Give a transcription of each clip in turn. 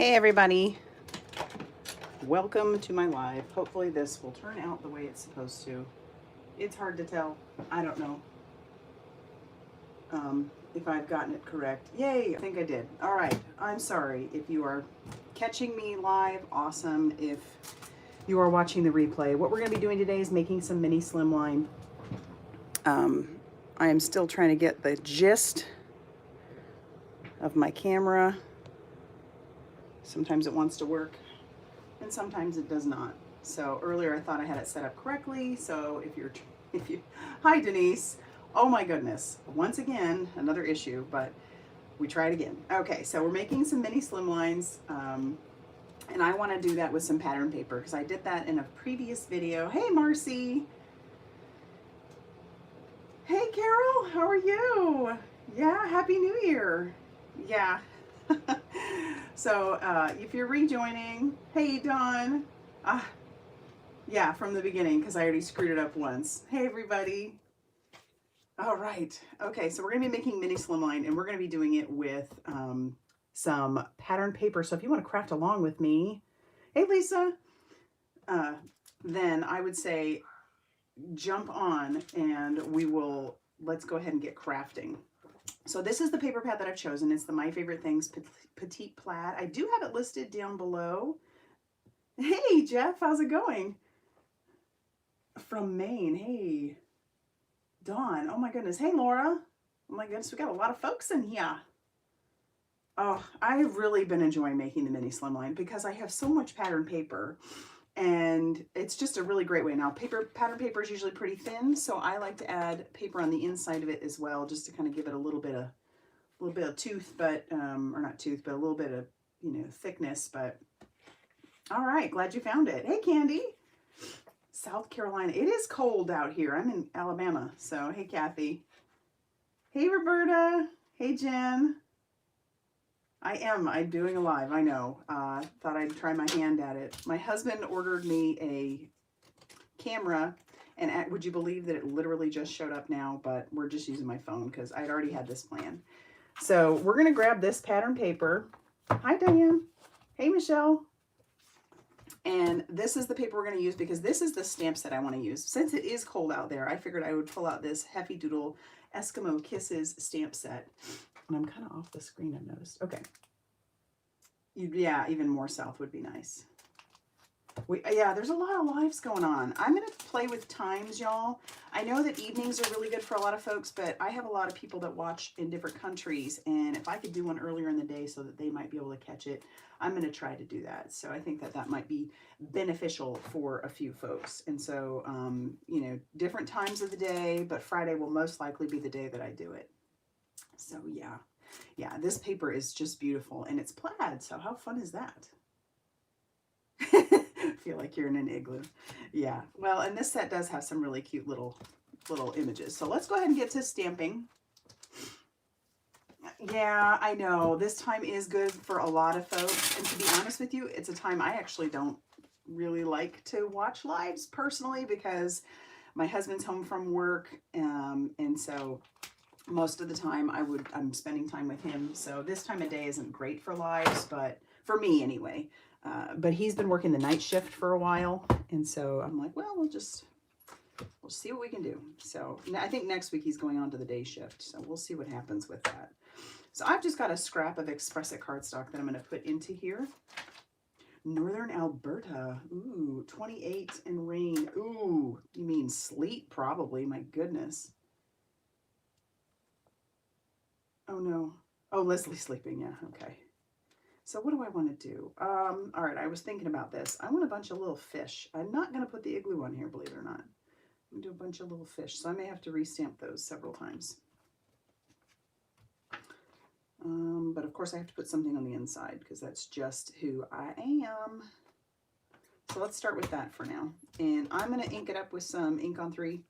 Hey everybody, welcome to my live. Hopefully this will turn out the way it's supposed to. It's hard to tell. I don't know if I've gotten it correct. Yay, I think I did. All right, I'm sorry if you are catching me live. Awesome. If you are watching the replay, what we're going to be doing today is making some mini slimline. I am still trying to get the gist of my camera. Sometimes it wants to work and sometimes it does not. So earlier I thought I had it set up correctly. So if you, hi Denise. Oh my goodness. Once again, another issue, but we tried again. Okay, so we're making some mini slimlines. And I want to do that with some pattern paper because I did that in a previous video. Hey Marcy. Hey Carol, how are you? Yeah, Happy New Year. Yeah. So if you're rejoining, hey Dawn. Yeah, from the beginning because I already screwed it up once. Hey everybody. All right. Okay, so we're going to be making mini slimline and we're going to be doing it with some pattern paper. So if you want to craft along with me, hey Lisa, then I would say jump on and let's go ahead and get crafting. So this is the paper pad that I've chosen. It's the My Favorite Things Petite Plaid. I do have it listed down below. Hey Jeff, how's it going? From Maine. Hey Dawn. Oh my goodness. Hey Laura. Oh my goodness, we got a lot of folks in here. Oh, I've really been enjoying making the mini slimline because I have so much pattern paper and it's just a really great way. Now pattern paper is usually pretty thin, so I like to add paper on the inside of it as well, just to kind of give it a little bit of tooth, but or not tooth, but a little bit of, you know, thickness. But all right, glad you found it. Hey Candy. South Carolina. It is cold out here. I'm in Alabama. So hey Kathy. Hey Roberta. Hey Jen. I'm doing a live, I know. Thought I'd try my hand at it. My husband ordered me a camera, and would you believe that it literally just showed up now, but we're just using my phone because I'd already had this plan. So we're going to grab this pattern paper. Hi, Diane. Hey, Michelle. And this is the paper we're going to use because this is the stamp set I want to use. Since it is cold out there, I figured I would pull out this Heffy Doodle Eskimo Kisses stamp set. And I'm kind of off the screen, I've noticed. Okay. Yeah, even more south would be nice. Yeah, there's a lot of lives going on. I'm going to play with times, y'all. I know that evenings are really good for a lot of folks, but I have a lot of people that watch in different countries. And if I could do one earlier in the day so that they might be able to catch it, I'm going to try to do that. So I think that that might be beneficial for a few folks. And so, you know, different times of the day, but Friday will most likely be the day that I do it. So yeah. Yeah, this paper is just beautiful and it's plaid. So how fun is that? Feel like you're in an igloo. Yeah. Well, and this set does have some really cute little images. So let's go ahead and get to stamping. Yeah, I know. This time is good for a lot of folks. And to be honest with you, it's a time I actually don't really like to watch lives personally because my husband's home from work. And so most of the time I'm spending time with him. So this time of day isn't great for lives, but for me anyway. But he's been working the night shift for a while. And so I'm like, well, we'll see what we can do. So I think next week he's going on to the day shift. So we'll see what happens with that. So I've just got a scrap of Express It cardstock that I'm going to put into here. Northern Alberta. Ooh, 28 and rain. Ooh, you mean sleet probably. My goodness. Oh no. Oh, Leslie's sleeping. Yeah. Okay. So what do I want to do? All right. I was thinking about this. I want a bunch of little fish. I'm not going to put the igloo on here, believe it or not. I'm going to do a bunch of little fish. So I may have to restamp those several times. But of course I have to put something on the inside because that's just who I am. So let's start with that for now. And I'm going to ink it up with some ink on 3.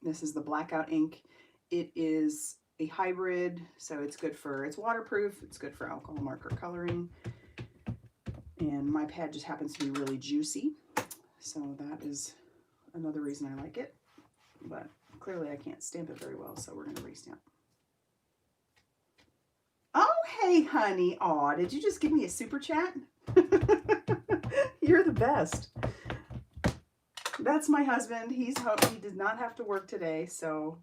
This is the Blackout ink. It is a hybrid, so it's waterproof, it's good for alcohol marker coloring, and my pad just happens to be really juicy, so that is another reason I like it, but clearly I can't stamp it very well, so we're going to restamp. Oh, hey, honey. Aw, did you just give me a super chat? You're the best. That's my husband. He did not have to work today, so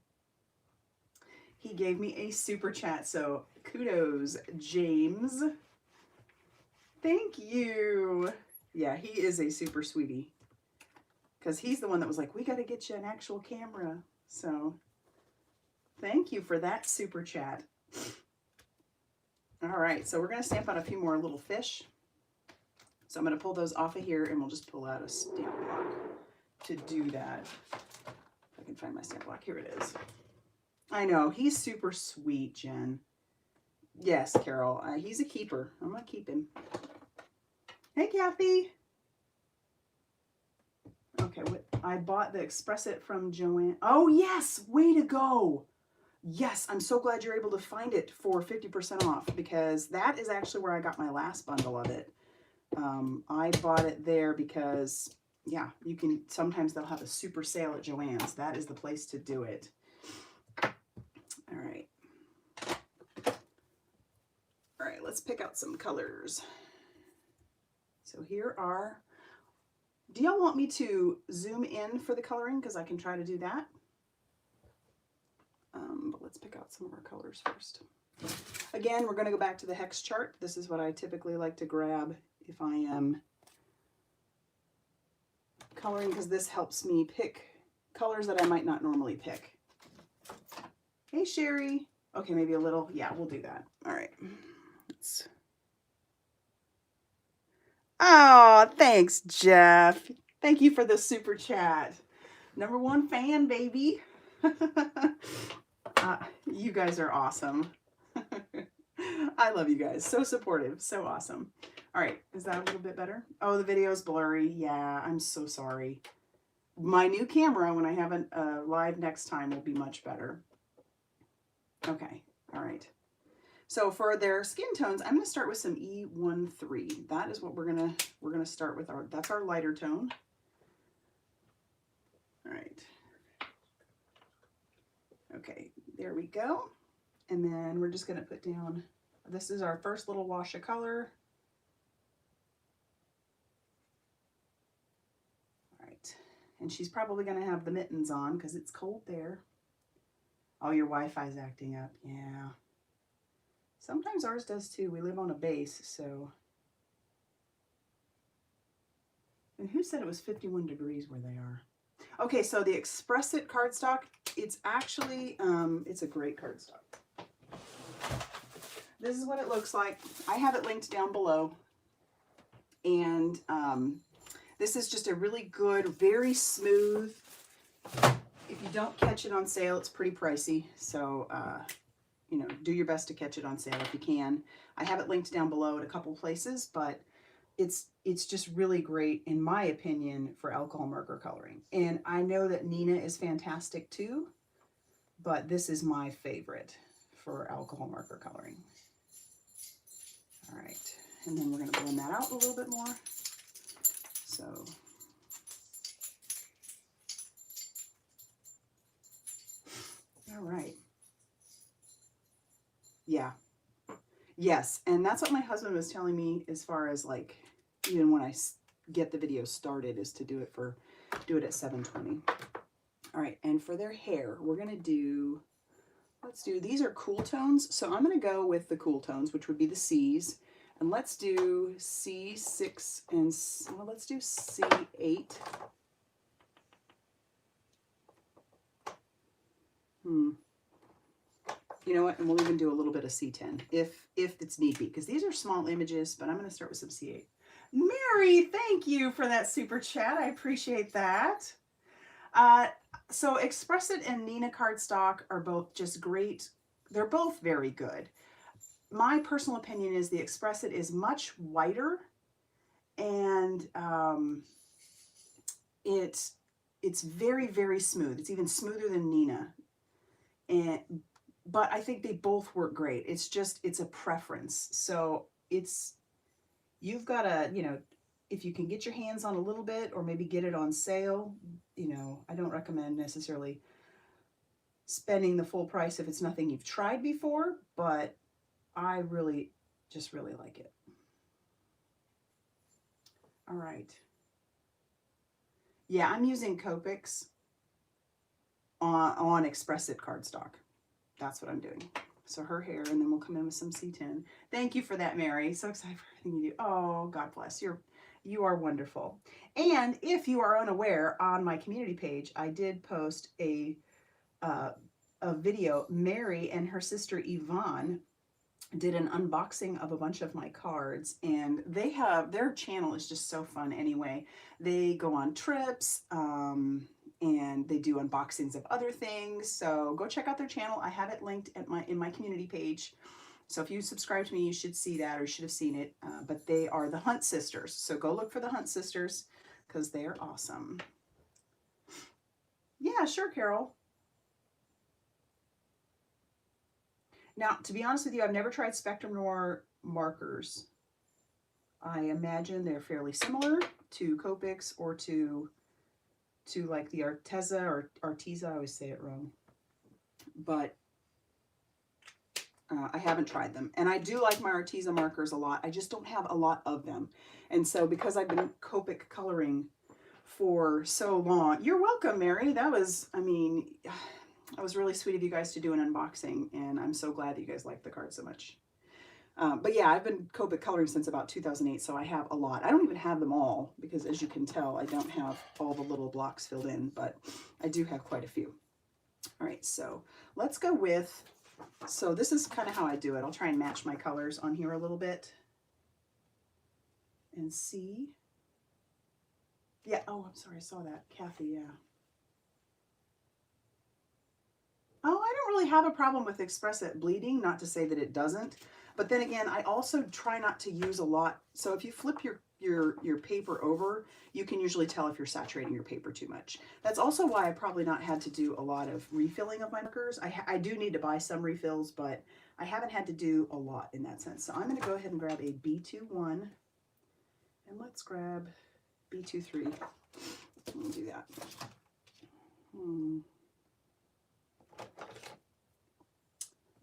he gave me a super chat. So kudos, James. Thank you. Yeah, he is a super sweetie. Because he's the one that was like, we got to get you an actual camera. So thank you for that super chat. All right, so we're going to stamp out a few more little fish. So I'm going to pull those off of here, and we'll just pull out a stamp block to do that. If I can find my stamp block. Here it is. I know, he's super sweet, Jen. Yes, Carol, he's a keeper. I'm going to keep him. Hey, Kathy. Okay, what I bought the Express It from Joanne. Oh, yes, way to go. Yes, I'm so glad you're able to find it for 50% off, because that is actually where I got my last bundle of it. I bought it there because, yeah, you can, sometimes they'll have a super sale at Joann's. That is the place to do it. All right. All right, let's pick out some colors. So here are, do y'all want me to zoom in for the coloring? Because I can try to do that. But let's pick out some of our colors first. Again, we're going to go back to the hex chart. This is what I typically like to grab if I am coloring, because this helps me pick colors that I might not normally pick. Hey, Sherry. Okay, maybe a little. Yeah, we'll do that. All right. Oh, thanks, Jeff. Thank you for the super chat. #1 fan, baby. You guys are awesome. I love you guys. So supportive. So awesome. All right. Is that a little bit better? Oh, the video's blurry. Yeah, I'm so sorry. My new camera, when I have a live next time, will be much better. Okay. All right. So for their skin tones, I'm going to start with some E13. That is what we're gonna start with. That's our lighter tone. All right. Okay, there we go. And then we're just going to put down, this is our first little wash of color. All right. And she's probably going to have the mittens on because it's cold there. Oh, your Wi-Fi's acting up. Yeah. Sometimes ours does too. We live on a base, so. And who said it was 51 degrees where they are? Okay, so the Express It cardstock, it's actually, it's a great cardstock. This is what it looks like. I have it linked down below. And this is just a really good, very smooth. If you don't catch it on sale, it's pretty pricey. So, you know, do your best to catch it on sale if you can. I have it linked down below at a couple places, but it's just really great, in my opinion, for alcohol marker coloring. And I know that Nina is fantastic too, but this is my favorite for alcohol marker coloring. All right, and then we're going to blend that out a little bit more. So, all right. Yeah. Yes, and that's what my husband was telling me as far as like, even when I get the video started, is to do it at 720. All right, and for their hair, we're going to do, these are cool tones. So I'm going to go with the cool tones, which would be the C's. And let's do C6 and, well, let's do C8. You know what? And we'll even do a little bit of C10 if it's need be, because these are small images, but I'm going to start with some C8. Mary, thank you for that super chat. I appreciate that. So Express It and Nina cardstock are both just great. They're both very good. My personal opinion is the Express It is much whiter, and it's very, very smooth. It's even smoother than Nina. But I think they both work great. It's a preference. So you've got to, you know, if you can get your hands on a little bit, or maybe get it on sale, you know, I don't recommend necessarily spending the full price if it's nothing you've tried before, but I really Just really like it. All right. Yeah, I'm using Copics on Express It cardstock. That's what I'm doing. So her hair, and then we'll come in with some C10. Thank you for that, Mary. So excited for everything you do. Oh, God bless. You are wonderful. And if you are unaware, on my community page, I did post a video. Mary and her sister Yvonne did an unboxing of a bunch of my cards, and they have, their channel is just so fun anyway. They go on trips, and they do unboxings of other things. So go check out their channel. I have it linked at in my community page. So if you subscribe to me, you should see that, or you should have seen it. But they are the Hunt Sisters. So go look for the Hunt Sisters because they are awesome. Yeah, sure, Carol. Now, to be honest with you, I've never tried Spectrum Noir markers. I imagine they're fairly similar to Copics or to like the Arteza or Arteza. I always say it wrong. But I haven't tried them. And I do like my Arteza markers a lot. I just don't have a lot of them. And so because I've been Copic coloring for so long. You're welcome, Mary. That was, I mean, that was really sweet of you guys to do an unboxing, and I'm so glad that you guys like the card so much. But yeah, I've been Copic coloring since about 2008, so I have a lot. I don't even have them all because, as you can tell, I don't have all the little blocks filled in, but I do have quite a few. All right, so let's go with, so this is kind of how I do it. I'll try and match my colors on here a little bit and see. Yeah, oh, I'm sorry, I saw that. Kathy, yeah. Oh, I don't really have a problem with Express It bleeding, not to say that it doesn't. But then again, I also try not to use a lot. So if you flip your paper over, you can usually tell if you're saturating your paper too much. That's also why I probably not had to do a lot of refilling of my markers. I do need to buy some refills, but I haven't had to do a lot in that sense. So I'm going to go ahead and grab a B21, and let's grab B23. Let me do that.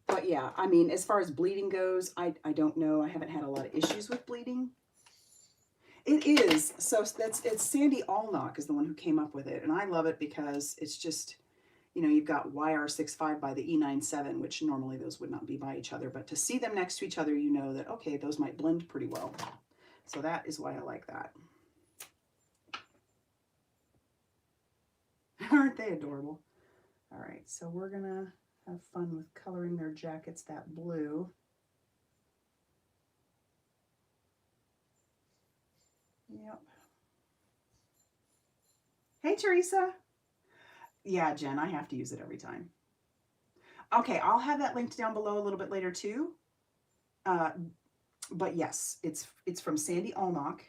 But yeah, I mean, as far as bleeding goes, I don't know. I haven't had a lot of issues with bleeding. It is. So it's Sandy Allnock is the one who came up with it. And I love it because it's just, you know, you've got YR65 by the E97, which normally those would not be by each other. But to see them next to each other, you know that, okay, those might blend pretty well. So that is why I like that. Aren't they adorable? All right, so we're going to have fun with coloring their jackets that blue. Yep. Hey, Teresa. Yeah, Jen, I have to use it every time. Okay, I'll have that linked down below a little bit later too. But yes, it's from Sandy Allnock.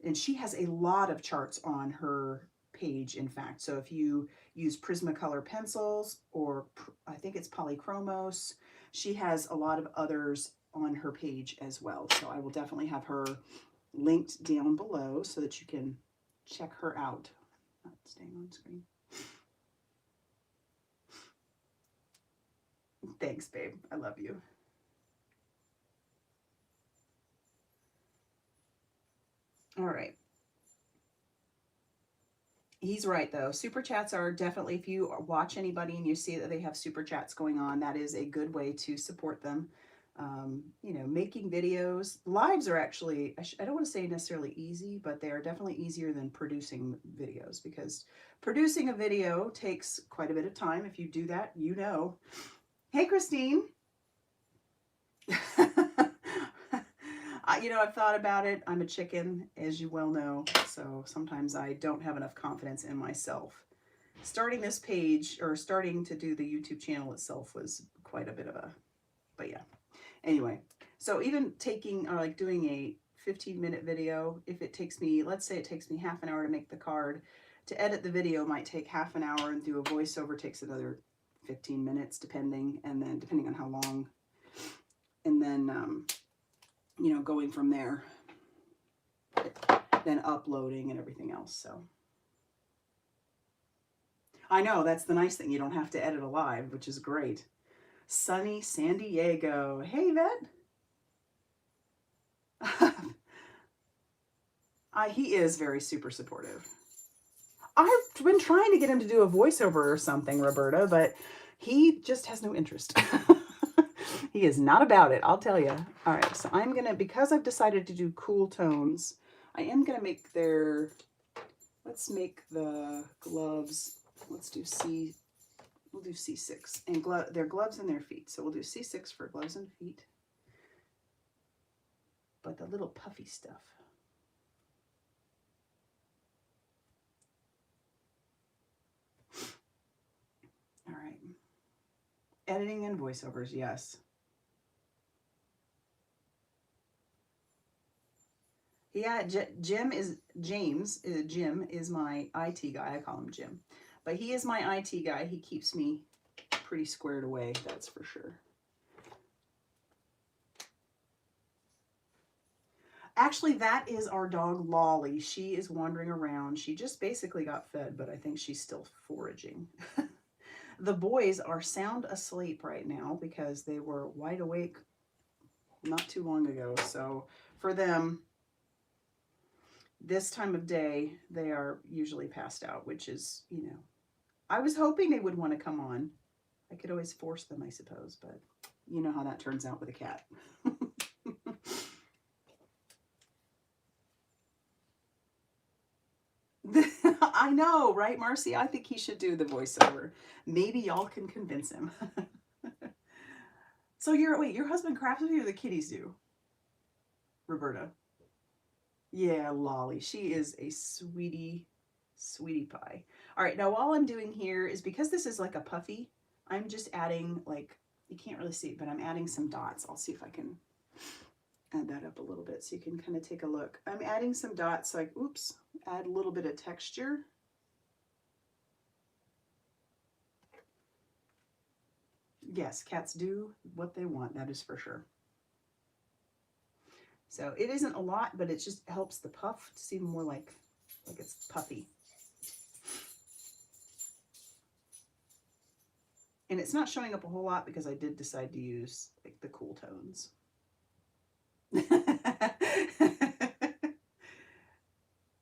And she has a lot of charts on her page, in fact. So if you use Prismacolor pencils, or I think it's Polychromos, she has a lot of others on her page as well. So I will definitely have her linked down below so that you can check her out. Not staying on screen. Thanks, babe. I love you. All right. He's right, though. Super chats are definitely, if you watch anybody and you see that they have super chats going on, that is a good way to support them. You know, making videos. Lives are actually, I don't want to say necessarily easy, but they are definitely easier than producing videos, because producing a video takes quite a bit of time. If you do that, you know. Hey, Christine. You know, I've thought about it. I'm a chicken, as you well know, so sometimes I don't have enough confidence in myself. Starting this page, or starting to do the YouTube channel itself, was quite a bit of a, but yeah. Anyway, so even taking, or like doing a 15-minute video, if it takes me, let's say it takes me half an hour to make the card, to edit the video might take half an hour, and do a voiceover takes another 15 minutes, depending, and then depending on how long, and then, you know, going from there, then uploading and everything else. So I know that's the nice thing. You don't have to edit a live, which is great. Sunny San Diego. Hey, Vet. He is very super supportive. I've been trying to get him to do a voiceover or something, Roberta, but he just has no interest. He is not about it, I'll tell you. All right, so I'm going to, because I've decided to do cool tones, I am going to make their, let's make the gloves, let's do C, we'll do C6, and their gloves and their feet. So we'll do C6 for gloves and feet. But the little puffy stuff. All right. Editing and voiceovers, yes. Yeah, Jim is my IT guy. I call him Jim. But he is my IT guy. He keeps me pretty squared away, that's for sure. Actually, that is our dog, Lolly. She is wandering around. She just basically got fed, but I think she's still foraging. The boys are sound asleep right now because they were wide awake not too long ago. So for them, this time of day, they are usually passed out, which is, you know, I was hoping they would want to come on. I could always force them, I suppose, but you know how that turns out with a cat. I know, right, Marcy? I think he should do the voiceover. Maybe y'all can convince him. So wait, your husband crafts with you or the kitties do? Roberta. Yeah, Lolly. She is a sweetie pie. All right, now all I'm doing here is, because this is like a puffy, I'm just adding, like, you can't really see it, but I'm adding some dots. I'll see if I can add that up a little bit so you can kind of take a look. I'm adding some dots, like, oops, add a little bit of texture. Yes, cats do what they want, that is for sure. So it isn't a lot, but it just helps the puff to seem more like it's puffy. And it's not showing up a whole lot because I did decide to use like the cool tones.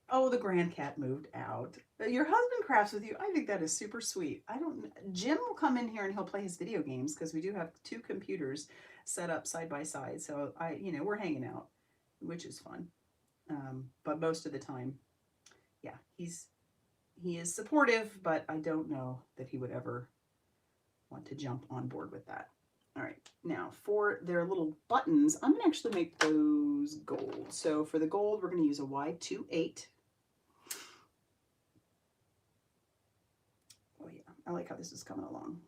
Oh, the grand cat moved out. Your husband crafts with you. I think that is super sweet. Jim will come in here and he'll play his video games because we do have 2 computers set up side by side. So we're hanging out, which is fun. But most of the time, yeah, he is supportive, but I don't know that he would ever want to jump on board with that. All right, now for their little buttons, I'm gonna actually make those gold. So for the gold, we're gonna use a Y28. Oh yeah, I like how this is coming along.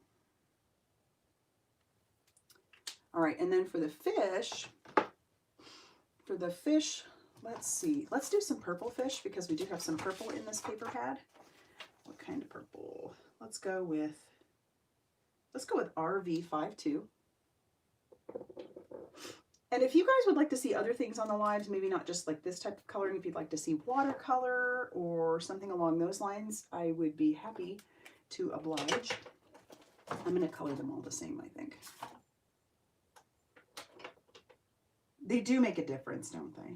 All right, and then for the fish, let's see. Let's do some purple fish because we do have some purple in this paper pad. What kind of purple? Let's go with RV52. And if you guys would like to see other things on the lives, maybe not just like this type of coloring, if you'd like to see watercolor or something along those lines, I would be happy to oblige. I'm going to color them all the same, I think. They do make a difference, don't they?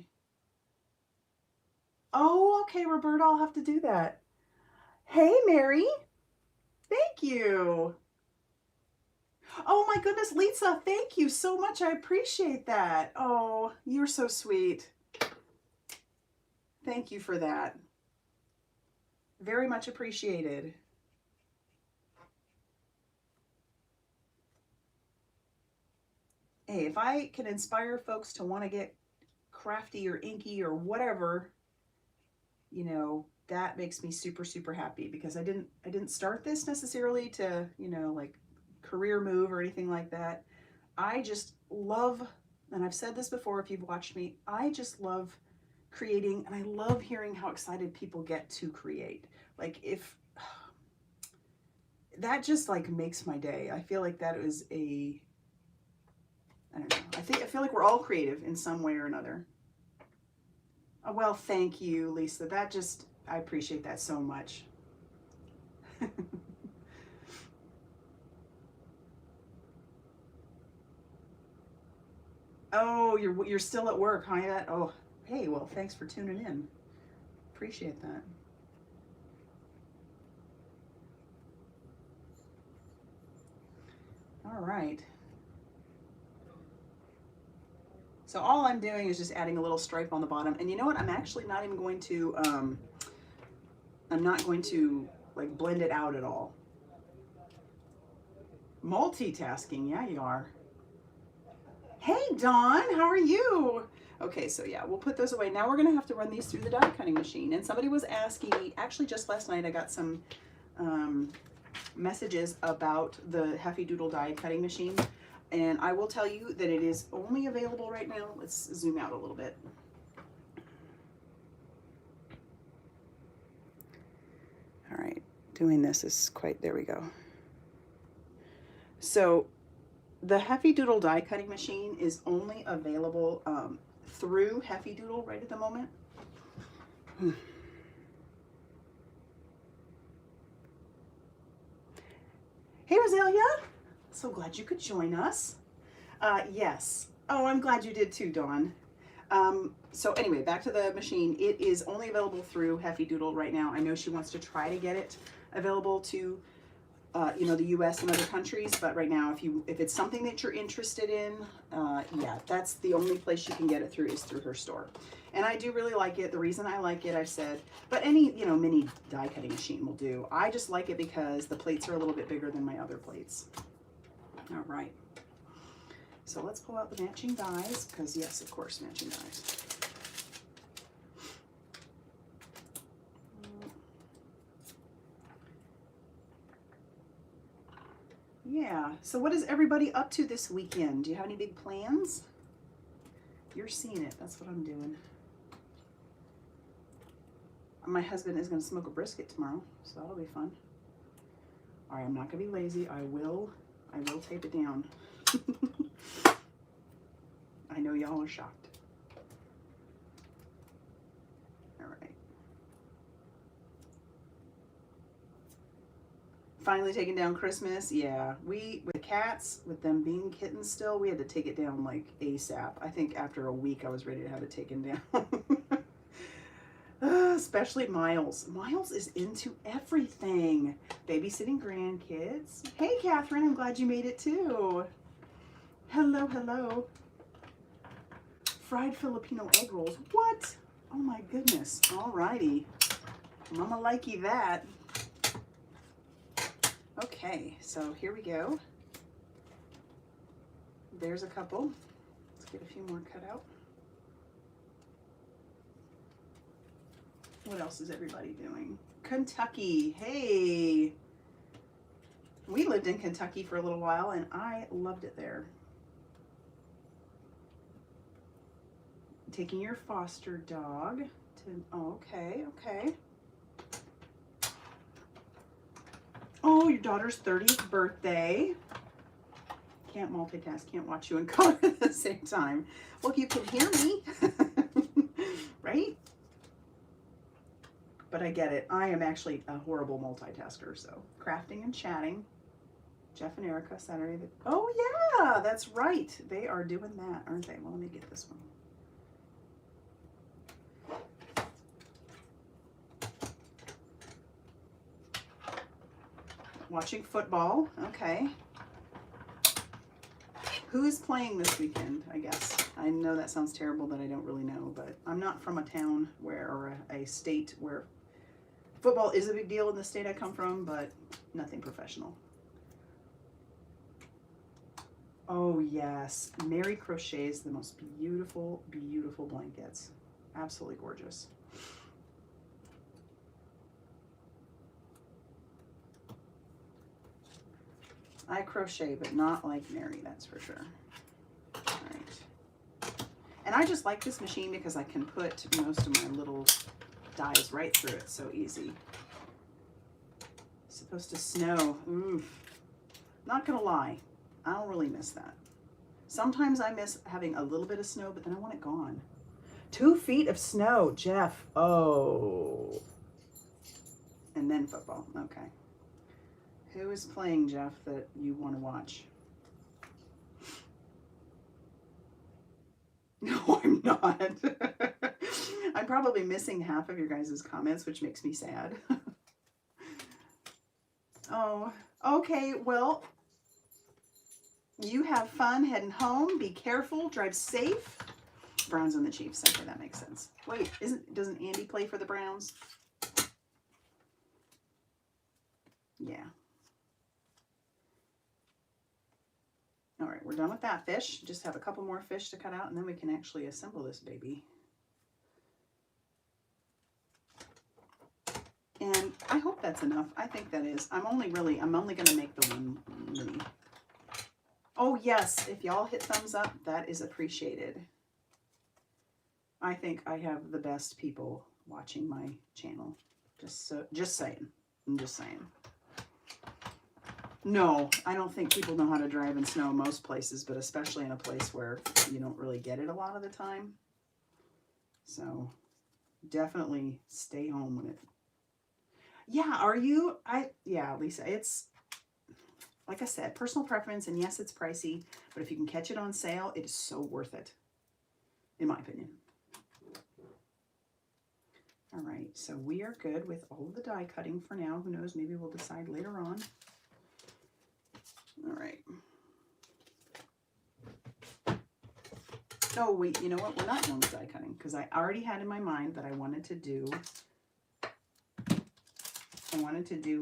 Oh, okay, Roberta, I'll have to do that. Hey, Mary. Thank you. Oh my goodness, Lisa, thank you so much. I appreciate that. Oh, you're so sweet. Thank you for that. Very much appreciated. Hey, if I can inspire folks to want to get crafty or inky or whatever, you know, that makes me super, super happy because I didn't start this necessarily to, you know, like career move or anything like that. I just love, and I've said this before if you've watched me, I just love creating, and I love hearing how excited people get to create. Like if that just like makes my day. I feel like that is I don't know. I feel like we're all creative in some way or another. Oh, well, thank you, Lisa. I appreciate that so much. Oh, you're still at work, huh? Oh, hey, well, thanks for tuning in. appreciate that. All right. So all I'm doing is just adding a little stripe on the bottom. And you know what? I'm actually not even going to, I'm not going to like blend it out at all. Multitasking, yeah, you are. Hey, Dawn, how are you? Okay, so yeah, we'll put those away. Now we're gonna have to run these through the die cutting machine. And somebody was asking me, actually just last night I got some messages about the Heffy Doodle die cutting machine. And I will tell you that it is only available right now. Let's zoom out a little bit. All right, doing this is quite, there we go. So the Heffy Doodle die cutting machine is only available through Heffy Doodle right at the moment. Hey, Rosalia. So glad you could join us. Yes. Oh, I'm glad you did too, Dawn. So anyway, back to the machine. It is only available through Heffy Doodle right now. I know she wants to try to get it available to, you know, the U.S. and other countries, but right now, if it's something that you're interested in, yeah, that's the only place you can get it through is through her store. And I do really like it. The reason I like it, I've said, but any, you know, mini die cutting machine will do. I just like it because the plates are a little bit bigger than my other plates. All right. So let's pull out the matching dies, because yes, of course, matching dies. Yeah, so what is everybody up to this weekend? Do you have any big plans? You're seeing it, that's what I'm doing. My husband is going to smoke a brisket tomorrow, so that'll be fun. All right, I'm not going to be lazy. I will tape it down. I know y'all are shocked. All right. Finally taking down Christmas. Yeah, with the cats, with them being kittens still, we had to take it down like ASAP. I think after a week I was ready to have it taken down. Especially Miles. Miles is into everything. Babysitting grandkids. Hey, Catherine, I'm glad you made it too. Hello, hello. Fried Filipino egg rolls. What? Oh my goodness. Alrighty. Mama likey that. Okay, so here we go. There's a couple. Let's get a few more cut out. What else is everybody doing? Kentucky. Hey. We lived in Kentucky for a little while and I loved it there. Taking your foster dog to, oh, okay, okay. Oh, your daughter's 30th birthday. Can't multitask, can't watch you in color at the same time. Well, you can hear me, right? But I get it. I am actually a horrible multitasker, so crafting and chatting. Jeff and Erica, Saturday. Oh, yeah, that's right. They are doing that, aren't they? Well, let me get this one. Watching football. Okay. Who's playing this weekend, I guess? I know that sounds terrible that I don't really know, but I'm not from a town where, or a state where football is a big deal in the state I come from, but nothing professional. Oh, yes. Mary crochets the most beautiful, beautiful blankets. Absolutely gorgeous. I crochet, but not like Mary, that's for sure. All right. And I just like this machine because I can put most of my little dies right through it so easy. It's supposed to snow. Oof. Not gonna lie, I don't really miss that. Sometimes I miss having a little bit of snow, but then I want it gone. 2 feet of snow, Jeff. Oh. And then football, okay. Who is playing, Jeff, that you want to watch? No, I'm not. I'm probably missing half of your guys' comments, which makes me sad. Oh, okay. Well, you have fun heading home. Be careful. Drive safe. Browns and the Chiefs. Okay, that makes sense. Wait, doesn't Andy play for the Browns? Yeah. All right, we're done with that fish. Just have a couple more fish to cut out, and then we can actually assemble this baby. And I hope that's enough. I think that is. I'm only going to make the one mini. Oh, yes. If y'all hit thumbs up, that is appreciated. I think I have the best people watching my channel. Just saying. I'm just saying. No, I don't think people know how to drive in snow in most places, but especially in a place where you don't really get it a lot of the time. So definitely stay home when it... Yeah, are you? Yeah, Lisa, it's, like I said, personal preference, and yes, it's pricey, but if you can catch it on sale, it is so worth it, in my opinion. All right, so we are good with all of the die cutting for now. Who knows, maybe we'll decide later on. All right. Oh, wait, you know what? We're not doing the die cutting because I already had in my mind that I wanted to do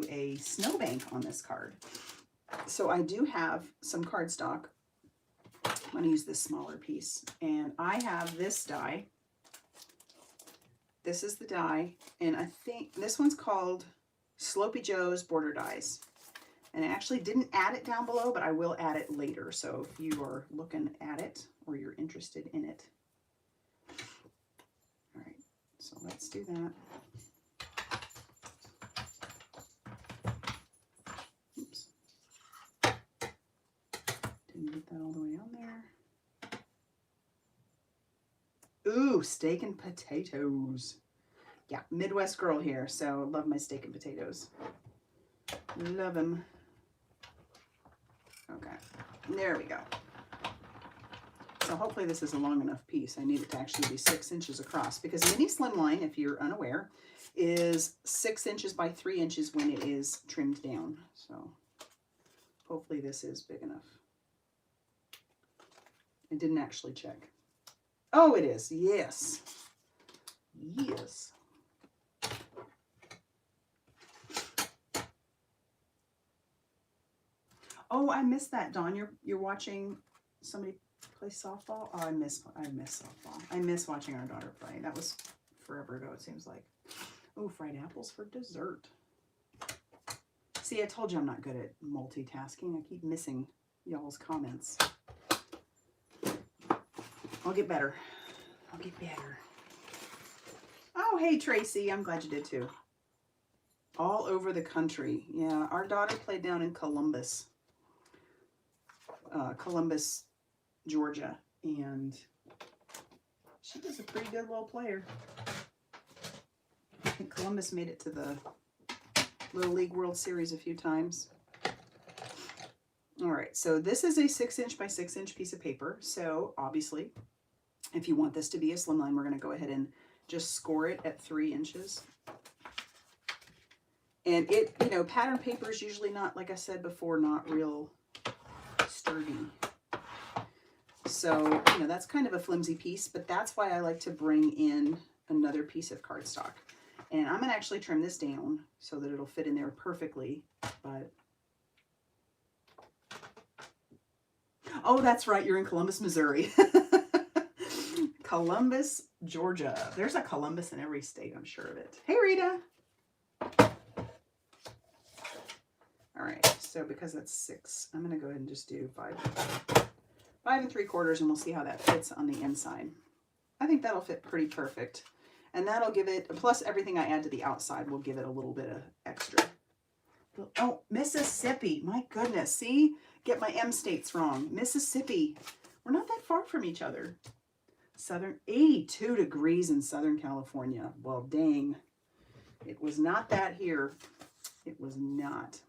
a snowbank on this card. So I do have some cardstock. I'm going to use this smaller piece. And I have this die. This is the die. And I think this one's called Sloppy Joe's Border Dies. And I actually didn't add it down below, but I will add it later. So if you are looking at it or you're interested in it. All right, so let's do that. Oops. Didn't get that all the way on there. Ooh, steak and potatoes. Yeah, Midwest girl here, so love my steak and potatoes. Love them. Okay, there we go. So hopefully this is a long enough piece. I need it to actually be 6 inches across because mini Slimline, if you're unaware, is 6 inches by 3 inches when it is trimmed down. So hopefully this is big enough. I didn't actually check. Oh, it is. Yes. Yes. Oh, I missed that, Dawn. You're watching somebody play softball? Oh, I miss softball. I miss watching our daughter play. That was forever ago, it seems like. Oh, fried apples for dessert. See, I told you I'm not good at multitasking. I keep missing y'all's comments. I'll get better. I'll get better. Oh, hey, Tracy. I'm glad you did too. All over the country. Yeah, our daughter played down in Columbus, Georgia, and she was a pretty good little player. I think Columbus made it to the Little League World Series a few times. All right, so this is a 6 inch by 6 inch piece of paper. So obviously, if you want this to be a slimline, we're going to go ahead and just score it at 3 inches. And it, you know, pattern paper is usually not, like I said before, not real sturdy. So, you know, that's kind of a flimsy piece, but that's why I like to bring in another piece of cardstock. And I'm going to actually trim this down so that it'll fit in there perfectly. But, oh, that's right. You're in Columbus, Missouri. Columbus, Georgia. There's a Columbus in every state, I'm sure of it. Hey, Rita. All right, so because that's 6, I'm going to go ahead and just do 5 3/4, and we'll see how that fits on the inside. I think that'll fit pretty perfect. And that'll give it, plus everything I add to the outside will give it a little bit of extra. Oh, Mississippi. My goodness. See? Get my M states wrong. Mississippi. We're not that far from each other. 82 degrees in Southern California. Well, dang. It was not that here. It was not.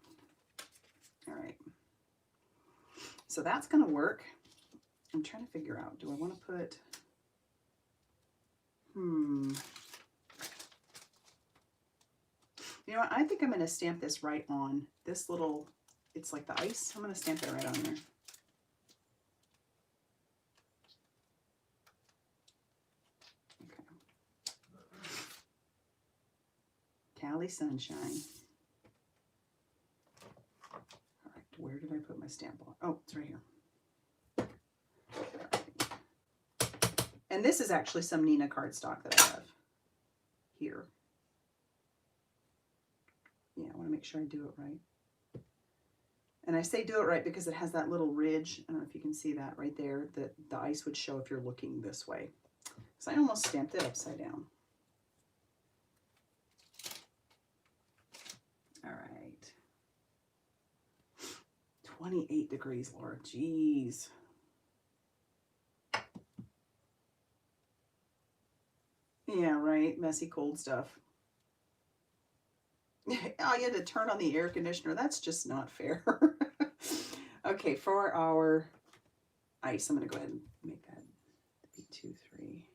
All right. So that's going to work. I'm trying to figure out, do I want to put, You know what? I think I'm going to stamp this right on this little, it's like the ice. I'm going to stamp that right on there. Okay. Cali Sunshine. All right, where did I put my stamp block? Oh, it's right here. And this is actually some Nina cardstock that I have here. Yeah, I want to make sure I do it right. And I say do it right because it has that little ridge. I don't know if you can see that right there, that the ice would show if you're looking this way. So I almost stamped it upside down. All right. 28 degrees, Laura. Jeez. Yeah, right. Messy cold stuff. Oh, you had to turn on the air conditioner. That's just not fair. Okay, for our ice, I'm going to go ahead and make that be 2, 3.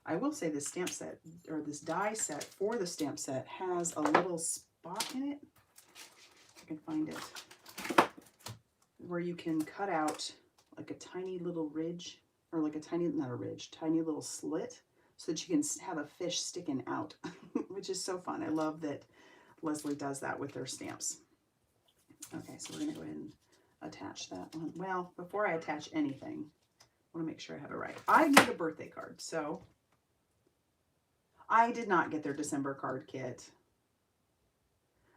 I will say this stamp set, or this die set for the stamp set, has a little spot in it. If I can find it. Where you can cut out like a tiny little ridge, or like a tiny, not a ridge, tiny little slit, so that you can have a fish sticking out, which is so fun. I love that Leslie does that with their stamps. Okay, so we're going to go ahead and attach that one. Well, before I attach anything, I want to make sure I have it right. I need a birthday card, so I did not get their December card kit.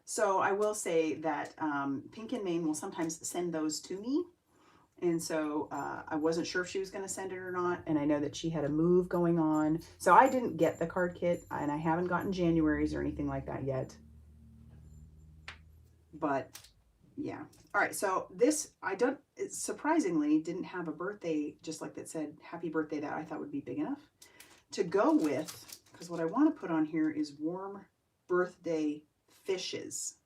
So I will say that Pink and Maine will sometimes send those to me. And so I wasn't sure if she was going to send it or not. And I know that she had a move going on. So I didn't get the card kit, and I haven't gotten January's or anything like that yet. But yeah. All right. So this, it surprisingly didn't have a birthday, just like that said happy birthday, that I thought would be big enough to go with, because what I want to put on here is warm birthday fishes.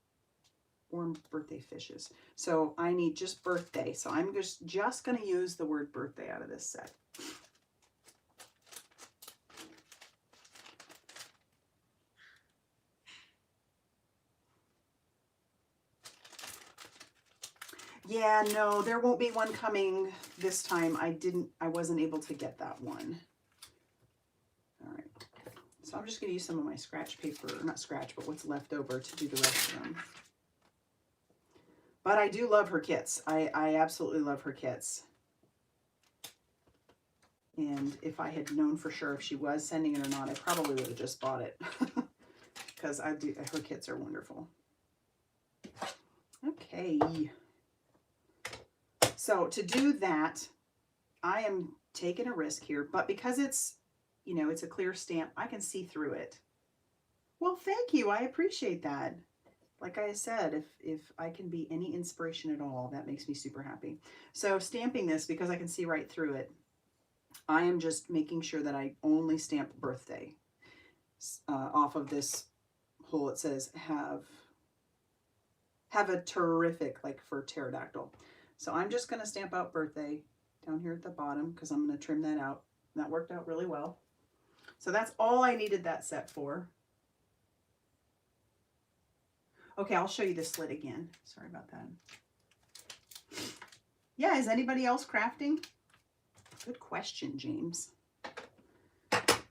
Warm birthday fishes. So I need just birthday. So I'm just going to use the word birthday out of this set. Yeah, no, there won't be one coming this time. I wasn't able to get that one. All right. So I'm just going to use some of my scratch paper, not scratch, but what's left over to do the rest of them. But I do love her kits. I absolutely love her kits. And if I had known for sure if she was sending it or not, I probably would have just bought it. Because her kits are wonderful. Okay. So to do that, I am taking a risk here. But because it's, you know, it's a clear stamp, I can see through it. Well, thank you. I appreciate that. Like I said, if I can be any inspiration at all, that makes me super happy. So stamping this, because I can see right through it, I am just making sure that I only stamp birthday. Off of this hole, it says have a terrific, like for pterodactyl. So I'm just going to stamp out birthday down here at the bottom, because I'm going to trim that out. That worked out really well. So that's all I needed that set for. Okay, I'll show you the slit again. Sorry about that. Yeah, is anybody else crafting? Good question, James.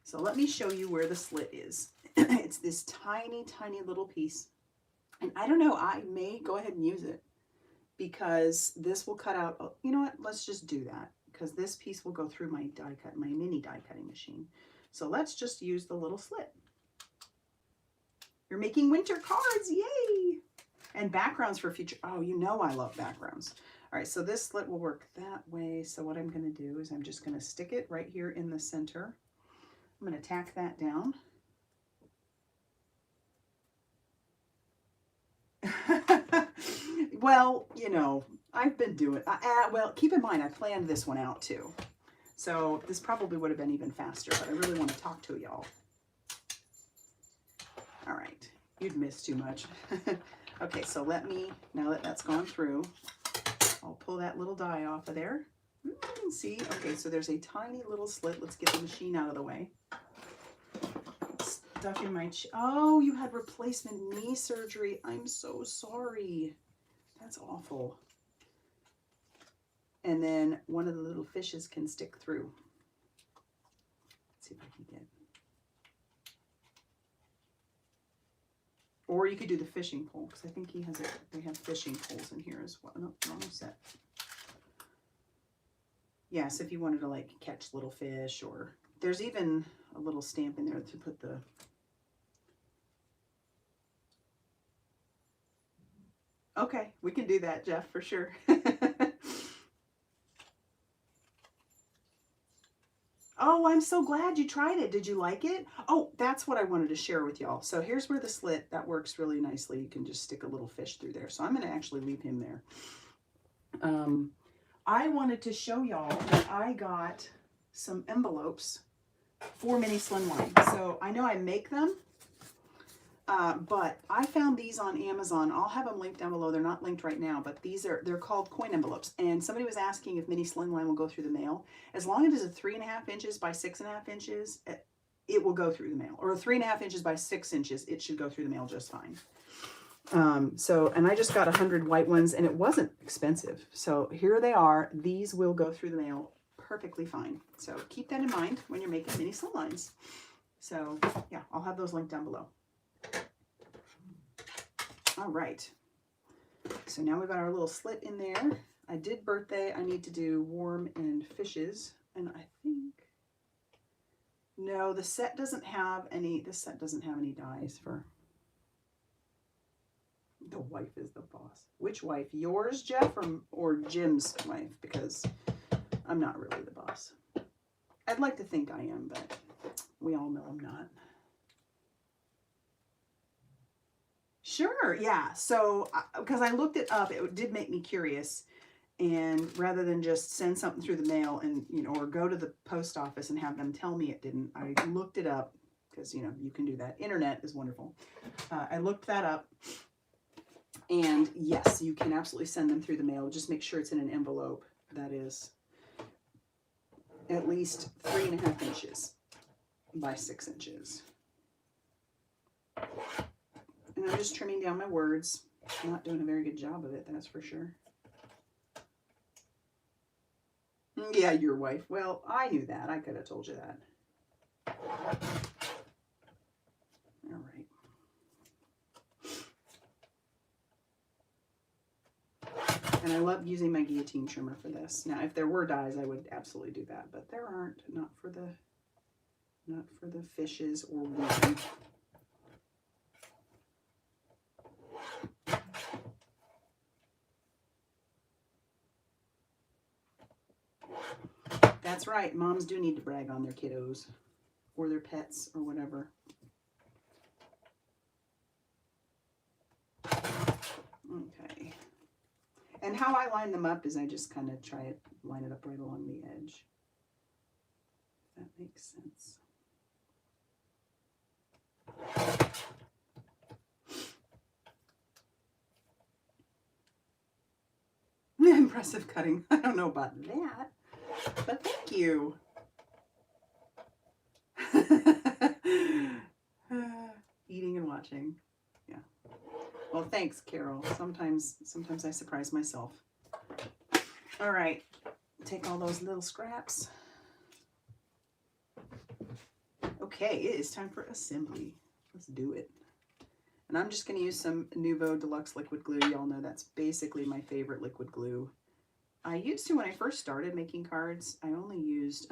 So let me show you where the slit is. It's this tiny, tiny little piece. And I don't know, I may go ahead and use it, because this will cut out, oh, you know what, let's just do that, because this piece will go through my die cut, my mini die cutting machine. So let's just use the little slit. You're making winter cards, yay! And backgrounds for future, oh, you know I love backgrounds. All right, so this slit will work that way. So what I'm gonna do is I'm just gonna stick it right here in the center. I'm gonna tack that down. Well, you know, I've been doing, well, keep in mind, I planned this one out too. So this probably would have been even faster, but I really want to talk to y'all. All right, you'd miss too much. Okay, so let me, now that that's gone through, I'll pull that little die off of there. See, okay, so there's a tiny little slit. Let's get the machine out of the way. stuff in my oh, you had replacement knee surgery. I'm so sorry. That's awful. And then one of the little fishes can stick through. Let's see if I can get. Or you could do the fishing pole, because I think he has they have fishing poles in here as well. No, wrong set. Yes, if you wanted to like catch little fish, or there's even a little stamp in there to put the. Okay, we can do that, Jeff, for sure. Oh, I'm so glad you tried it. Did you like it? Oh, that's what I wanted to share with y'all. So here's where the slit, that works really nicely. You can just stick a little fish through there. So I'm going to actually leave him there. I wanted to show y'all that I got some envelopes for Mini Slimline. So I know I make them, but I found these on Amazon. I'll have them linked down below. They're not linked right now, but they're called coin envelopes. And somebody was asking if Mini Slimline will go through the mail. As long as it's 3.5 inches by 6.5 inches, it will go through the mail. Or 3.5 inches by 6 inches, it should go through the mail just fine. And I just got 100 white ones, and it wasn't expensive. So here they are. These will go through the mail perfectly fine. So keep that in mind when you're making Mini Slimlines. So yeah, I'll have those linked down below. All right. So now we've got our little slit in there. I did birthday. I need to do warm and fishes. And I think, no, the set doesn't have any, dies for. The wife is the boss. Which wife? Yours, Jeff, or Jim's wife? Because I'm not really the boss. I'd like to think I am, but we all know I'm not. Sure, yeah. So, because I looked it up, it did make me curious. And rather than just send something through the mail and, or go to the post office and have them tell me it didn't, I looked it up because, you can do that. Internet is wonderful. I looked that up. And yes, you can absolutely send them through the mail. Just make sure it's in an envelope that is at least 3.5 inches by 6 inches. And I'm just trimming down my words. I'm not doing a very good job of it, that's for sure. Yeah, your wife. Well, I knew that. I could have told you that. All right. And I love using my guillotine trimmer for this. Now, if there were dies, I would absolutely do that, but there aren't. Not for the fishes or women. That's right. Moms do need to brag on their kiddos or their pets or whatever. Okay. And how I line them up is I just kind of line it up right along the edge. If that makes sense. Impressive cutting. I don't know about that, but thank you. Eating and watching. Yeah. Well, thanks, Carol. Sometimes I surprise myself. All right. Take all those little scraps. Okay, it is time for assembly. Let's do it. And I'm just going to use some Nuvo Deluxe liquid glue. Y'all know that's basically my favorite liquid glue. I used to, when I first started making cards, I only used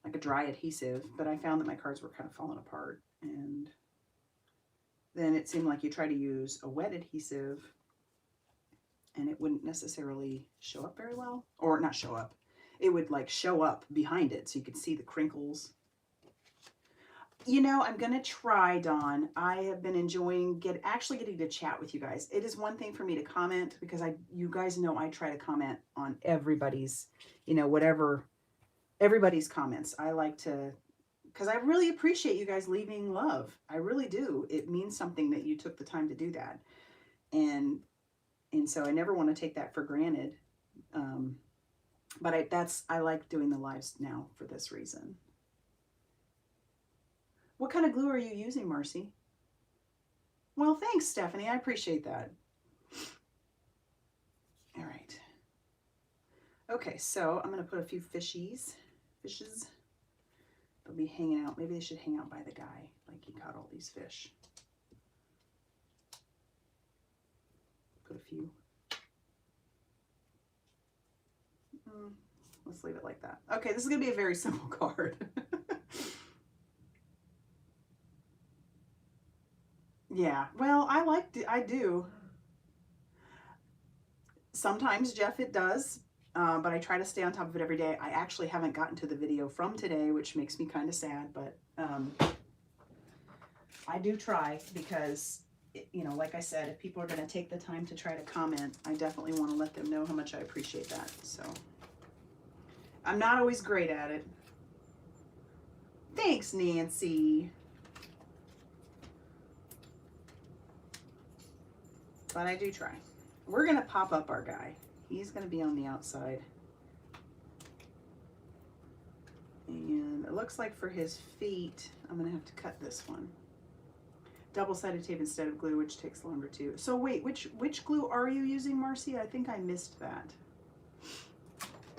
like a dry adhesive, but I found that my cards were kind of falling apart. And then it seemed like you try to use a wet adhesive and it wouldn't necessarily show up very well. Or not show up. It would like show up behind it so you could see the crinkles. I'm going to try, Dawn. I have been enjoying actually getting to chat with you guys. It is one thing for me to comment because you guys know I try to comment on everybody's, everybody's comments. I like to, because I really appreciate you guys leaving love. I really do. It means something that you took the time to do that. And so I never want to take that for granted. But I like doing the lives now for this reason. What kind of glue are you using, Marcy? Well, thanks, Stephanie. I appreciate that. All right. Okay, so I'm going to put a few fishes. They'll be hanging out. Maybe they should hang out by the guy, like he caught all these fish. Put a few. Let's leave it like that. Okay, this is going to be a very simple card. Yeah, well, I do. Sometimes, Jeff, it does, but I try to stay on top of it every day. I actually haven't gotten to the video from today, which makes me kind of sad, but I do try because, you know, like I said, if people are going to take the time to try to comment, I definitely want to let them know how much I appreciate that. So I'm not always great at it. Thanks, Nancy. But I do try. We're going to pop up our guy. He's going to be on the outside. And it looks like for his feet, I'm going to have to cut this one. Double-sided tape instead of glue, which takes longer too. So wait, which glue are you using, Marcy? I think I missed that.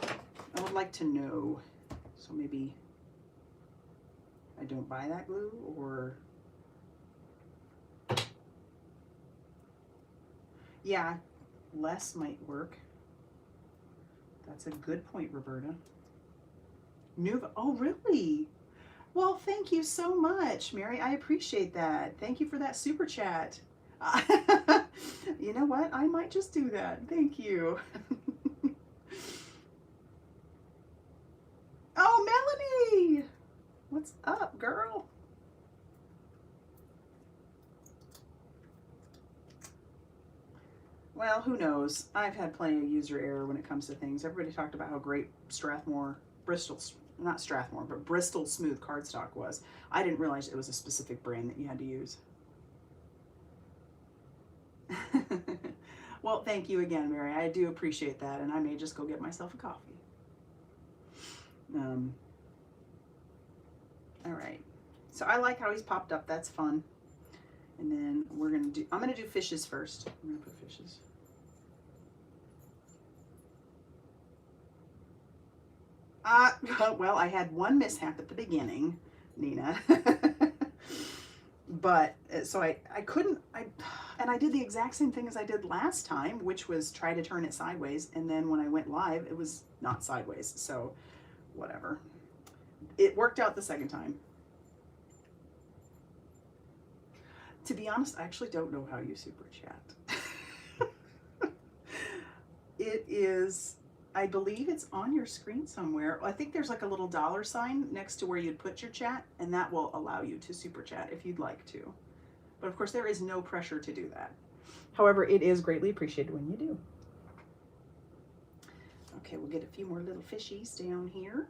I would like to know. So maybe I don't buy that glue, or... Yeah, less might work. That's a good point, Roberta. Nuva, oh really? Well, thank you so much, Mary. I appreciate that. Thank you for that super chat. You know what? I might just do that. Thank you. Oh, Melanie! What's up, girl? Well, who knows? I've had plenty of user error when it comes to things. Everybody talked about how great Bristol Smooth cardstock was. I didn't realize it was a specific brand that you had to use. Well, thank you again, Mary. I do appreciate that, and I may just go get myself a coffee. All right. So I like how he's popped up. That's fun. And then I'm gonna do fishes first. I'm gonna put fishes. Well, I had one mishap at the beginning, Nina. But so I couldn't, and I did the exact same thing as I did last time, which was try to turn it sideways. And then when I went live, it was not sideways. So whatever. It worked out the second time. To be honest, I actually don't know how you super chat. It is, I believe it's on your screen somewhere. I think there's like a little $sign next to where you'd put your chat, and that will allow you to super chat if you'd like to. But of course, there is no pressure to do that. However, it is greatly appreciated when you do. Okay, we'll get a few more little fishies down here.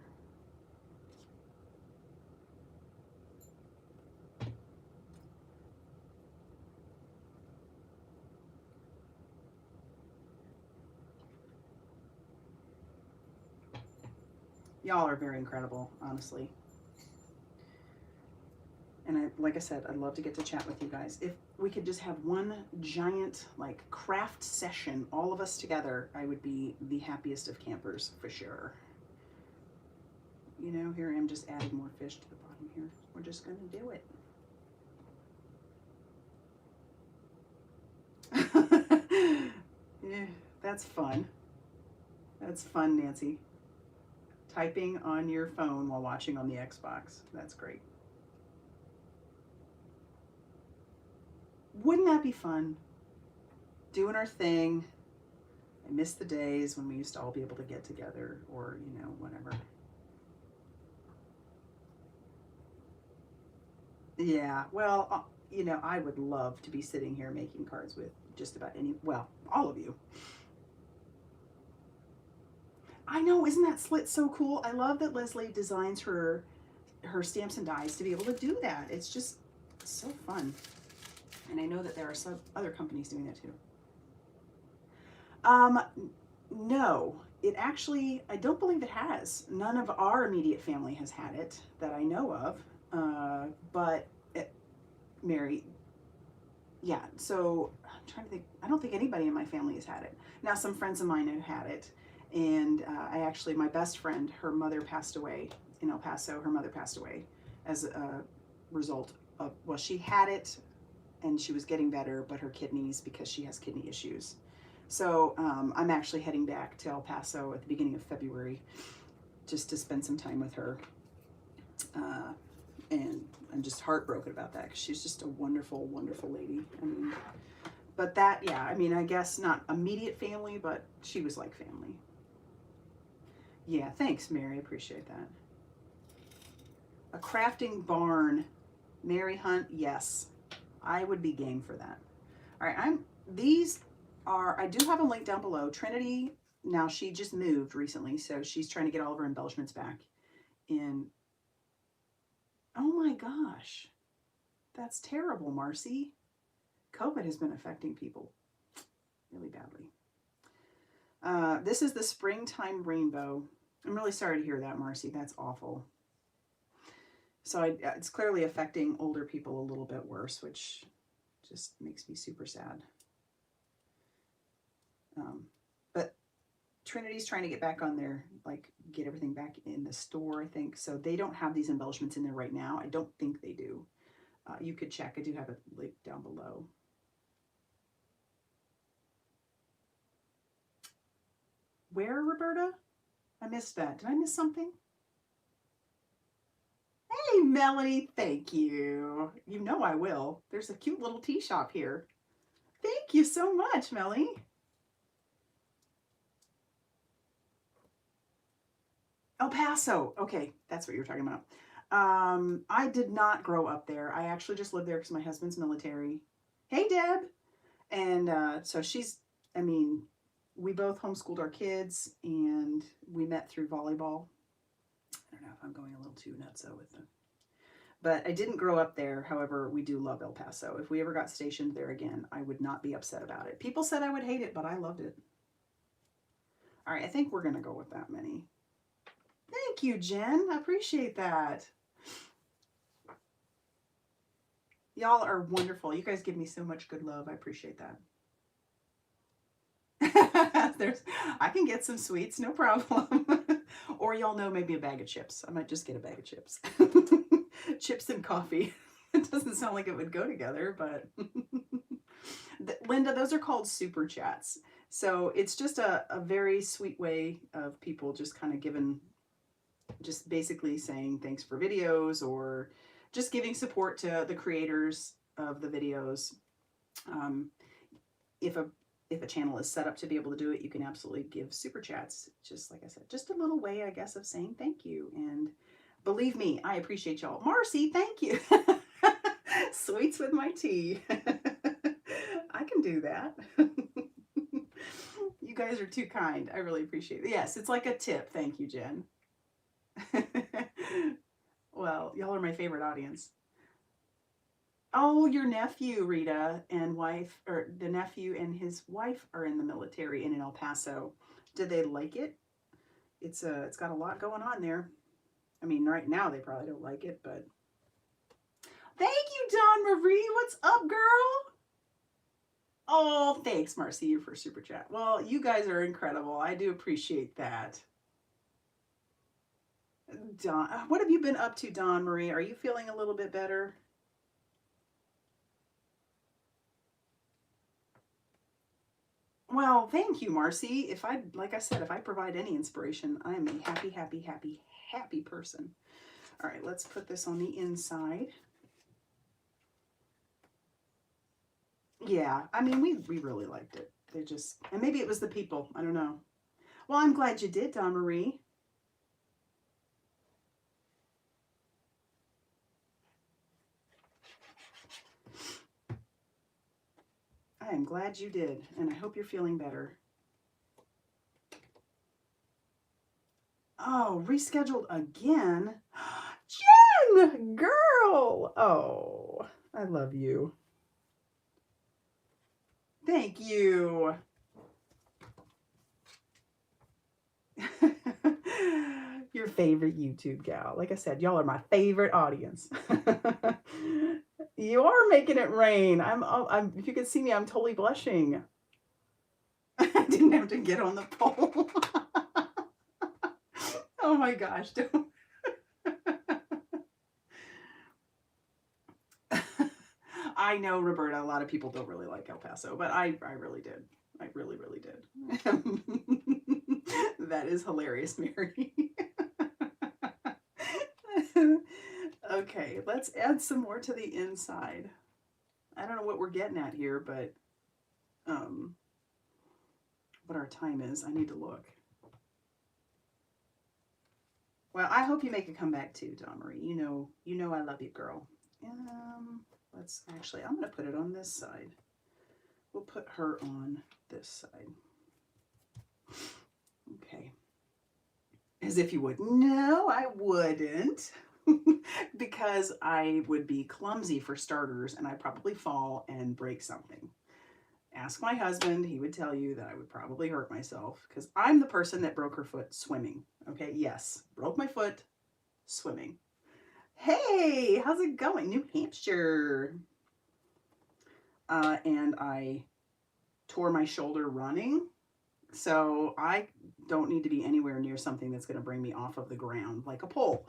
Y'all are very incredible, honestly. And like I said, I'd love to get to chat with you guys. If we could just have one giant like craft session, all of us together, I would be the happiest of campers for sure. You know, here I am just adding more fish to the bottom here. We're just gonna do it. Yeah, that's fun. That's fun, Nancy. Typing on your phone while watching on the Xbox. That's great. Wouldn't that be fun? Doing our thing. I miss the days when we used to all be able to get together, or, you know, whatever. Yeah, well, you know, I would love to be sitting here making cards with just about well, all of you. I know, isn't that slit so cool? I love that Leslie designs her stamps and dies to be able to do that. It's just so fun. And I know that there are some other companies doing that too. No, it actually, I don't believe it has. None of our immediate family has had it that I know of. But Mary, yeah, so I'm trying to think. I don't think anybody in my family has had it. Now, some friends of mine have had it. And my best friend, her mother passed away in El Paso. Her mother passed away as a result of, well, she had it and she was getting better, but her kidneys, because she has kidney issues. So I'm actually heading back to El Paso at the beginning of February just to spend some time with her. And I'm just heartbroken about that because she's just a wonderful, wonderful lady. I mean, but that, yeah, I mean, I guess not immediate family, but she was like family. Yeah, thanks, Mary. I appreciate that. A crafting barn. Mary Hunt, yes. I would be game for that. All right, I do have a link down below. Trinity, now she just moved recently, so she's trying to get all of her embellishments back in. Oh my gosh. That's terrible, Marcy. COVID has been affecting people really badly. This is the springtime rainbow. I'm really sorry to hear that, Marcy. That's awful. So it's clearly affecting older people a little bit worse, which just makes me super sad. But Trinity's trying to get back on there, like get everything back in the store, I think. So they don't have these embellishments in there right now. I don't think they do. You could check. I do have a link down below. Where, Roberta? I missed that. Did I miss something? Hey, Melanie, thank you. You know I will. There's a cute little tea shop here. Thank you so much, Melanie. El Paso. Okay, that's what you're talking about. I did not grow up there. I actually just lived there because my husband's military. Hey, Deb. And so I mean, we both homeschooled our kids and we met through volleyball. I don't know if I'm going a little too nutso with them. But I didn't grow up there. However, we do love El Paso. If we ever got stationed there again, I would not be upset about it. People said I would hate it, but I loved it. All right, I think we're going to go with that many. Thank you, Jen. I appreciate that. Y'all are wonderful. You guys give me so much good love. I appreciate that. I can get some sweets, no problem. Or y'all know, maybe a bag of chips. I might just get a bag of chips. Chips and coffee. It doesn't sound like it would go together, but Linda, those are called super chats. So it's just a very sweet way of people just kind of just basically saying thanks for videos, or just giving support to the creators of the videos. If a channel is set up to be able to do it, you can absolutely give super chats. Just like I said, just a little way, I guess, of saying thank you. And believe me, I appreciate y'all. Marcy, thank you. Sweets with my tea. I can do that. You guys are too kind. I really appreciate it. Yes, it's like a tip. Thank you, Jen. Well, y'all are my favorite audience. Oh, your nephew, Rita, and wife, or the nephew and his wife are in the military and in El Paso. Did they like it? It's got a lot going on there. I mean, right now they probably don't like it, but thank you, Dawn Marie. What's up, girl? Oh, thanks, Marcy, for super chat. Well, you guys are incredible. I do appreciate that. Dawn, what have you been up to, Dawn Marie? Are you feeling a little bit better? Well, thank you, Marcy. Like I said, if I provide any inspiration, I am a happy, happy, happy, happy person. All right, let's put this on the inside. Yeah, I mean, we really liked it. And maybe it was the people. I don't know. Well, I'm glad you did, Dawn Marie. I am glad you did, and I hope you're feeling better. Oh, rescheduled again? Jen, girl! Oh, I love you. Thank you. your favorite YouTube gal. Like I said, y'all are my favorite audience. You are making it rain. I'm if you could see me, I'm totally blushing. I didn't have to get on the pole. Oh my gosh. I know, Roberta, a lot of people don't really like El Paso, but I really did. I really, really did. That is hilarious, Mary. Okay, let's add some more to the inside. I don't know what we're getting at here, but what our time is, I need to look. Well, I hope you make a comeback too, Dawn Marie. You know I love you, girl. Let's actually, I'm going to put it on this side. We'll put her on this side. Okay. As if you would. No, I wouldn't. Because I would be clumsy for starters, and I'd probably fall and break something. Ask my husband, he would tell you that I would probably hurt myself, because I'm the person that broke her foot swimming. Okay, yes, broke my foot swimming. Hey, how's it going? New Hampshire. And I tore my shoulder running. So I don't need to be anywhere near something that's going to bring me off of the ground, like a pole.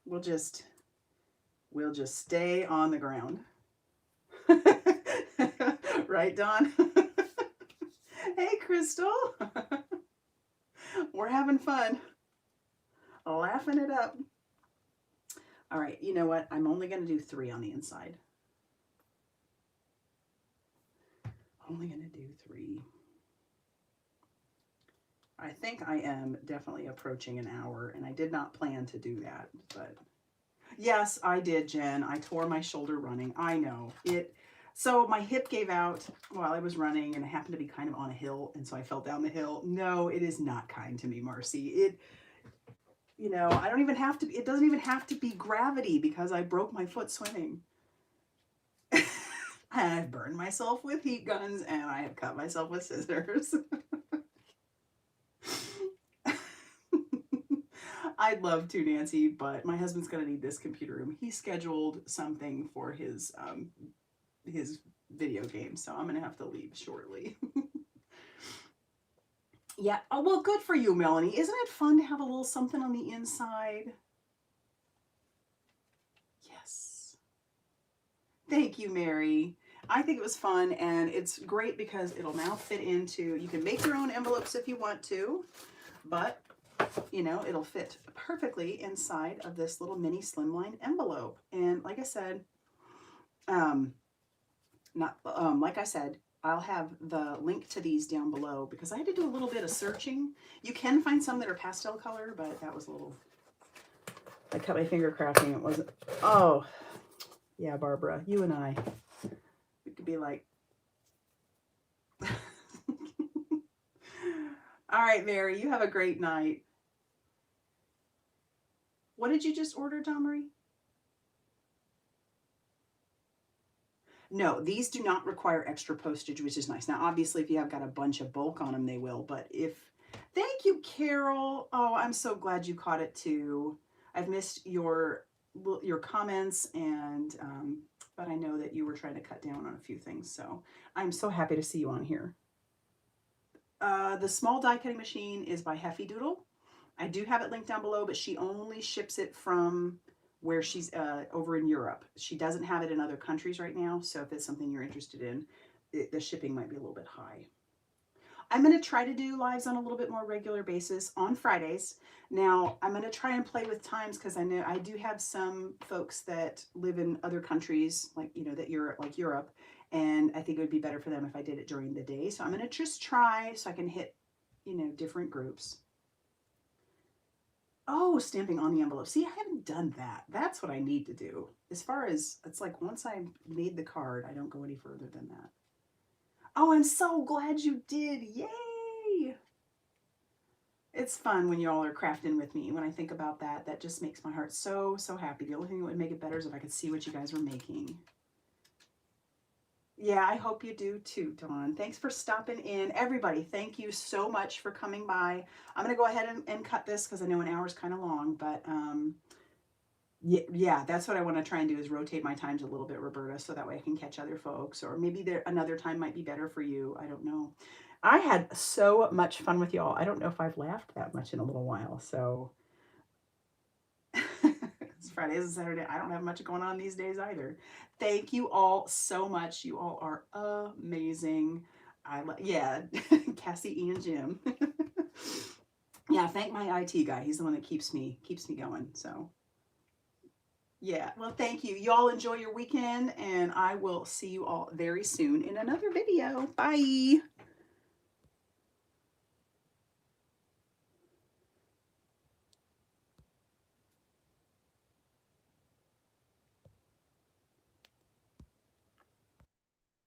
We'll just stay on the ground. Right, Dawn? Hey, Crystal. We're having fun. Laughing it up. All right, you know what? I'm only going to do 3 on the inside. Only going to do 3. I think I am definitely approaching an hour, and I did not plan to do that, but yes, I did, Jen. I tore my shoulder running. I know it. So my hip gave out while I was running, and I happened to be kind of on a hill, and so I fell down the hill. No, it is not kind to me, Marcy. You know, I don't even have to, it doesn't even have to be gravity because I broke my foot swimming. I've burned myself with heat guns, and I have cut myself with scissors. I'd love to, Nancy, but my husband's going to need this computer room. He scheduled something for his video game, so I'm going to have to leave shortly. Yeah. Oh, well, good for you, Melanie. Isn't it fun to have a little something on the inside? Yes. Thank you, Mary. I think it was fun, and it's great because it'll now fit into, you can make your own envelopes if you want to, but you know, it'll fit perfectly inside of this little mini Slimline envelope. And like I said, I'll have the link to these down below because I had to do a little bit of searching. You can find some that are pastel color, but that was a little, I cut my finger crafting. It wasn't, oh, yeah, Barbara, you and I, we could be like, all right, Mary, you have a great night. What did you just order, Dawn Marie? No, these do not require extra postage, which is nice. Now, obviously, if you have got a bunch of bulk on them, they will. But if, thank you, Carol. Oh, I'm so glad you caught it too. I've missed your comments, and but I know that you were trying to cut down on a few things. So I'm so happy to see you on here. The small die cutting machine is by Heffy Doodle. I do have it linked down below, but she only ships it from where she's over in Europe. She doesn't have it in other countries right now, so if it's something you're interested in, the shipping might be a little bit high. I'm going to try to do lives on a little bit more regular basis on Fridays. Now, I'm going to try and play with times because I know I do have some folks that live in other countries, like, you know, that Europe, and I think it would be better for them if I did it during the day. So I'm going to just try so I can hit, you know, different groups. Oh, stamping on the envelope. See, I haven't done that. That's what I need to do. As far as, it's like once I made the card, I don't go any further than that. Oh, I'm so glad you did. Yay! It's fun when y'all are crafting with me. When I think about that, that just makes my heart so, so happy. The only thing that would make it better is if I could see what you guys were making. Yeah, I hope you do too, Dawn. Thanks for stopping in. Everybody, thank you so much for coming by. I'm going to go ahead and cut this because I know an hour is kind of long, but yeah, that's what I want to try and do is rotate my times a little bit, Roberta, so that way I can catch other folks, or maybe another time might be better for you. I don't know. I had so much fun with y'all. I don't know if I've laughed that much in a little while, so it's Fridays and Saturday. I don't have much going on these days either. Thank you all so much. You all are amazing. Yeah, Cassie, Ian, Jim. Yeah, thank my IT guy. He's the one that keeps me going. So yeah, well, thank you. Y'all enjoy your weekend, and I will see you all very soon in another video. Bye.